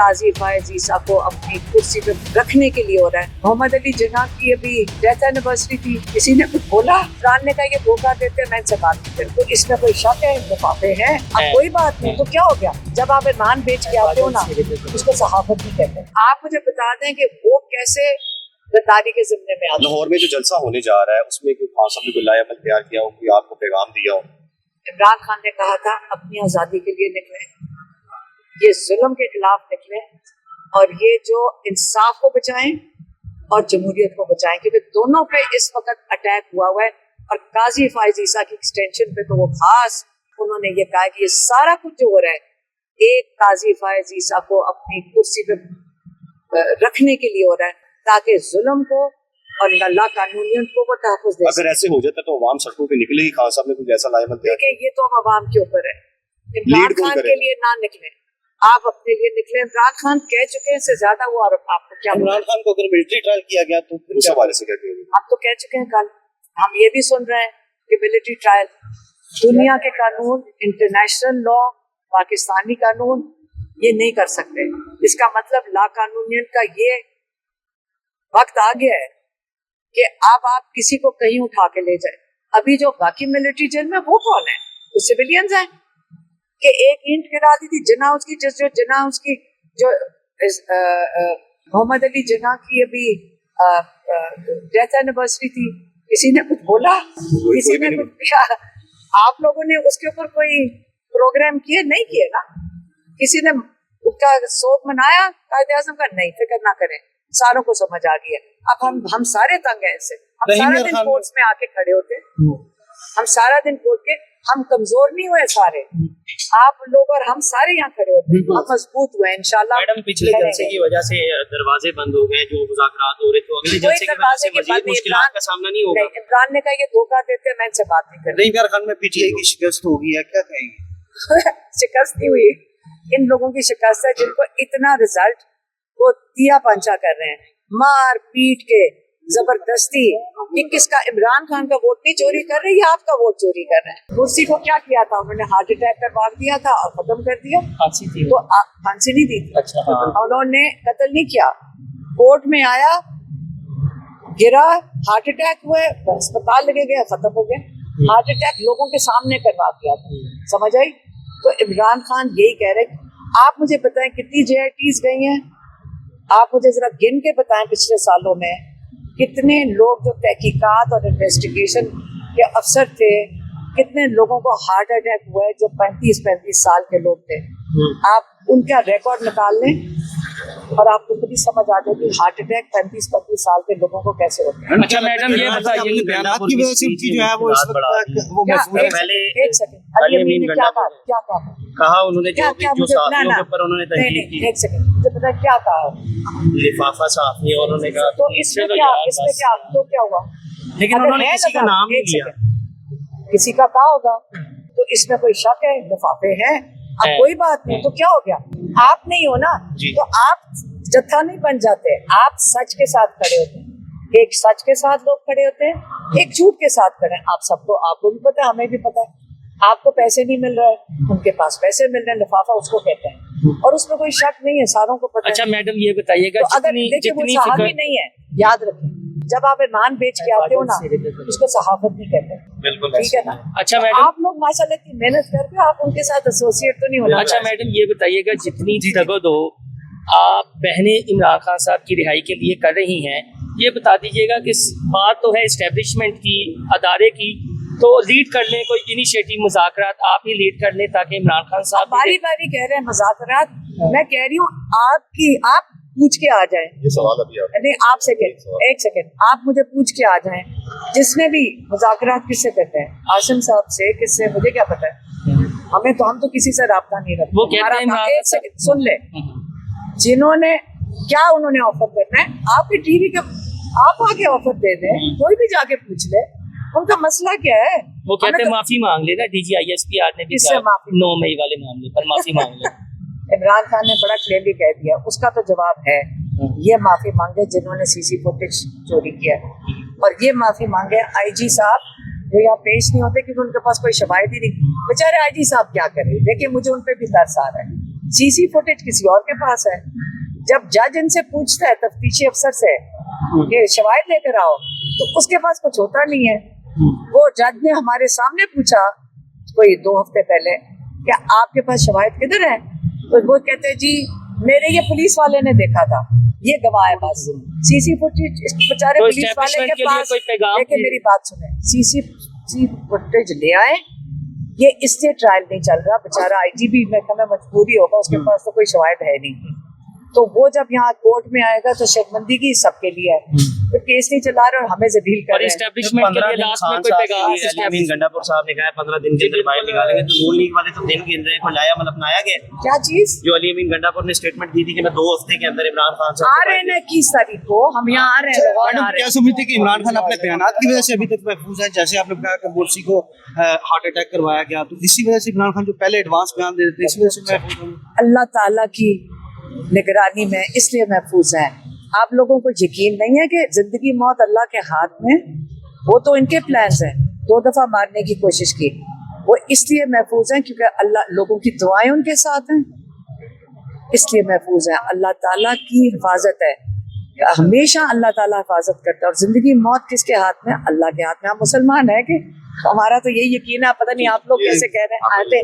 काजी फैज ईसा को अपनी कुर्सी पे रखने के लिए हो रहा है। मोहम्मद अली जिन्ना की अभी डेथ एनिवर्सरी थी, किसी ने कुछ बोला, इमरान ने कहा ये धोखा देते, मैं इनसे बात नहीं करती। तो इसमें कोई शक है, लिफाफे हैं, अब कोई बात नहीं, तो क्या हो गया? जब आप ईमान बेच के आते हो ना, उसको सहाफत नहीं कहते। आप मुझे बता दें कि वो कैसे गद्दारी के जिम्मे में आता। लाहौर में जो जलसा होने जा रहा है उसमें कोई खान साहब ने कोई लाया अमल तैयार किया हो, कोई आपको पैगाम दिया हो? इमरान खान ने कहा था अपनी आज़ादी के लिए निकले, ये जुल्म के खिलाफ निकले और ये जो इंसाफ को बचाएं और जमहूरियत को बचाएं, क्योंकि दोनों पे इस वक्त अटैक हुआ है। और काजी फैज ईसा की एक्सटेंशन पे तो वो खास उन्होंने ये कहा कि ये सारा कुछ जो हो रहा है एक काजी फैज ईसा को अपनी कुर्सी पे रखने के लिए हो रहा है, ताकि जुल्म को और ला कानूनियत को वो तहफ़्फ़ुज़ दे। अगर ऐसे हो जाता तो अवाम सड़कों पे निकलेगी, खान साहब ने कुछ ऐसा लाया अमल तैयार? देखिए, ये तो अब अवाम के ऊपर है। इमरान खान के लिए ना निकले, आप अपने लिए निकले। इमरान खान कह चुके हैं, इससे ज्यादा वो और आपको क्या? इमरान खान को अगर मिलिट्री ट्रायल किया गया तो उस हवाले से क्या कहेंगे? आप तो कह चुके हैं कल, हम ये भी सुन रहे हैं कि मिलिट्री ट्रायल, दुनिया के कानून, इंटरनेशनल लॉ, पाकिस्तानी कानून ये नहीं कर सकते। इसका मतलब ला कानूनियत का ये वक्त आ गया है कि अब आप किसी को कहीं उठा के ले जाए। अभी जो बाकी मिलिट्री जेल में वो कौन है? वो सिविलियंस हैं कि एक ईंट गिरा दी थी जिन्ना उसकी, जिन्ना उसकी जो मोहम्मद अली जिन्ना की अभी डेथ एनिवर्सरी थी, किसी ने कुछ बोला, किसी ने कुछ, आप लोगों ने उसके ऊपर कोई प्रोग्राम किए? नहीं किए ना। किसी ने उसका शोक मनाया कायदे आज़म का? नहीं, फिक्र ना करें, सारों को समझ आ गई है। अब हम सारे तंग हैं इससे। हम सारा दिन कोर्ट्स में आके खड़े होते हैं, हम सारा दिन कोर्ट के, हम कमजोर नहीं हुए सारे, आप लोग और हम सारे यहाँ खड़े होते हैं, हम मजबूत हुए इंशाल्लाह। मैडम, पिछले जलसे की वजह से दरवाजे बंद हो गए, जो मुज़ाकरात हो रहे थे, अगले जलसे की वजह से मज़ीद मुश्किलात का सामना नहीं होगा? इमरान ने कहा ये धोखा देते, मैं इनसे बात नहीं करती। इमरान खान में पीटीआई की शिकस्त हो गई है, क्या कहेंगे? शिकस्त नहीं हुई, इन लोगों की शिकस्त है जिनको इतना रिजल्ट वो दिया पंचा कर रहे हैं, मार पीट के जबरदस्ती। ये किसका? इमरान खान का वोट नहीं चोरी कर रहे, ये आपका वोट चोरी कर रहे हैं। कुर्सी को क्या किया था उन्होंने? हार्ट अटैक करवा दिया था और खत्म कर दिया। फांसी थी तो फांसी नहीं दी थी। अच्छा, हाँ। उन्होंने कत्ल नहीं किया, कोर्ट में आया, गिरा, हार्ट अटैक हुए, अस्पताल लगे गए, खत्म हो गए। हार्ट अटैक लोगों के सामने करवा दिया था, समझ आई? तो इमरान खान यही कह रहे। आप मुझे बताएं कितनी JITs गई हैं? आप मुझे जरा गिन के बताएं पिछले सालों में कितने लोग जो तहकीकात और इन्वेस्टिगेशन के अफसर थे, कितने लोगों को हार्ट अटैक हुआ है जो 35-35 साल के लोग थे। आप उनका रिकॉर्ड निकाल लें और आपको खुद ही समझ आ जाएगी हार्ट अटैक 35-35 साल के लोगों को कैसे होते हैं। अच्छा मैडम, ये बताइए कि बयानात की वजह से उनकी जो है वो इस वक्त वो महफूज है। पहले एक सेकंड, अली अमीन ने क्या कहा उन्होंने जो साथियों के ऊपर उन्होंने तहरीर की, एक सेकंड, मुझे पता है क्या कहा, लिफाफा साफी, और उन्होंने कहा तो इसमें क्या तो क्या हुआ? लेकिन उन्होंने किसी का नाम नहीं लिया। किसी का कहा होगा, तो इसमें कोई शक है? लिफाफे हैं, अब कोई बात नहीं, तो क्या हो गया? आप नहीं हो ना, तो आप जत्था नहीं बन जाते, आप सच के साथ खड़े होते हैं। एक सच के साथ लोग खड़े होते हैं, एक झूठ के साथ खड़े हैं। आप सबको, आपको भी पता है, हमें भी पता है। आपको पैसे नहीं मिल रहे हैं, उनके पास पैसे मिल रहे हैं, लिफाफा उसको कहते हैं, और उसमें कोई शक नहीं है, सारों को पता है। अच्छा मैडम, ये बताइएगा, तो अगर देखिए वो सहाफ़ी नहीं है, याद रखें, जब आप ईमान बेच के आते हो ना, उसको सहाफत नहीं कहते। बिल्कुल, ठीक है ना? अच्छा मैडम, आप लोग माशाल्लाह इतनी मेहनत करके आप उनके साथ एसोसिएट तो नहीं होना। अच्छा मैडम, ये बताइएगा, जितनी तगद हो आप बहनें इमरान खान साहब की रिहाई के लिए कर रही हैं, ये बता दीजिएगा कि बात तो है इस्टेब्लिशमेंट की, अदारे की, तो लीड कर लें कोई इनिशिएटिव, मुज़ाकरात आप ही लीड कर लें ताकि इमरान खान साहब बारी बारी कह रहे हैं मुज़ाकरात। मैं कह रही हूँ आप पूछ के आ जाएं। ये सवाल अभी नहीं, आप एक सेकेंड, आप मुझे पूछ के आ जाएं, जिसने भी मुज़ाकरात किससे करते हैं, आसिम साहब से, किससे, मुझे क्या पता है? हम तो किसी से राब्ता नहीं रखते। वो कहते हैं, एक सेकेंड सुन ले, जिन्होंने क्या उन्होंने ऑफर करना है, आपके टीवी के आप आके ऑफर दे दें, कोई भी जाके पूछ ले, उनका मसला क्या है? वो कहते हैं माफी मांग लेना, DGISPR ने भी 9 मई वाले मामले पर माफी मांग ले। इमरान खान ने बड़ा क्लियरली कह दिया, उसका तो जवाब है, ये माफी मांगे जिन्होंने CC फुटेज चोरी किया, और ये माफी मांगे IG साहब जो यहाँ पेश नहीं होते क्योंकि उनके पास कोई शवाहिद ही नहीं। बेचारे IG साहब क्या करें? देखिए मुझे उन पे भी तरस आ रहा है, सीसी फुटेज किसी और के पास है। जब जज इनसे पूछता है तफ्तीशी अफसर से कि शवाहिद लेकर आओ, तो उसके पास कुछ होता नहीं है। वो जज ने हमारे सामने पूछा कोई 2 हफ्ते पहले, क्या आपके पास शवाहिद किधर है? तो वो कहते हैं जी मेरे ये पुलिस वाले ने देखा था, ये गवाह है बस। सीसी फुटेज बेचारे तो पुलिस वाले establishment के के लिए पास, कोई पैगाम लेकिन भी- मेरी बात सुने, सीसी फुटेज ले आए, ये इससे ट्रायल नहीं चल रहा, बेचारा आईजीपी में हमें मजबूरी होगा, उसके पास तो कोई शवाहिद है नहीं। तो वो जब यहाँ कोर्ट में आएगा तो शर्मिंदगी सबके लिए है, तो केस नहीं चला रहे और हमें जलील कर और रहे हैं। एस्टेब्लिशमेंट के लिए लास्ट में कोई पैगाम अली अमीन गंडापुर साहब ने कहा है 15 दिन के अंदर बाहर निकालेंगे, तो नून लीग वाले तो दिन गिन रहे हैं, कोई लाया मतलब अपनाया गया? क्या चीज जो अली अमीन गंडापुर ने स्टेटमेंट दी थी कि मैं 2 हफ्ते के अंदर इमरान खान आ साहब रहे हैं 21 तारीख को, हम यहाँ आ रहे हैं, लाहौर आ मैडम रहे क्या हैं। समझते कि इमरान खान अपने बयानात की वजह से अभी तक महफूज है? जैसे आपने कहा कि मोर्सी को हार्ट अटैक करवाया गया, तो इसी वजह से इमरान खान जो पहले एडवांस बयान दे देते इसी वजह से महफूज होंगे। अल्लाह ताला की निगरानी में इसलिए महफूज हैं। आप लोगों को यकीन नहीं है कि जिंदगी मौत अल्लाह के हाथ में, वो तो इनके प्लान्स हैं। 2 दफा मारने की कोशिश की, वो इसलिए महफूज हैं क्योंकि अल्लाह लोगों की दुआएं उनके साथ हैं, इसलिए महफूज हैं। अल्लाह ताला की हिफाजत है, हमेशा अल्लाह ताला हिफाजत करता है। और जिंदगी मौत किसके हाथ में? अल्लाह के हाथ में। हम मुसलमान हैं कि हमारा तो यही यकीन है, पता नहीं आप लोग कैसे कह रहे हैं, आते हैं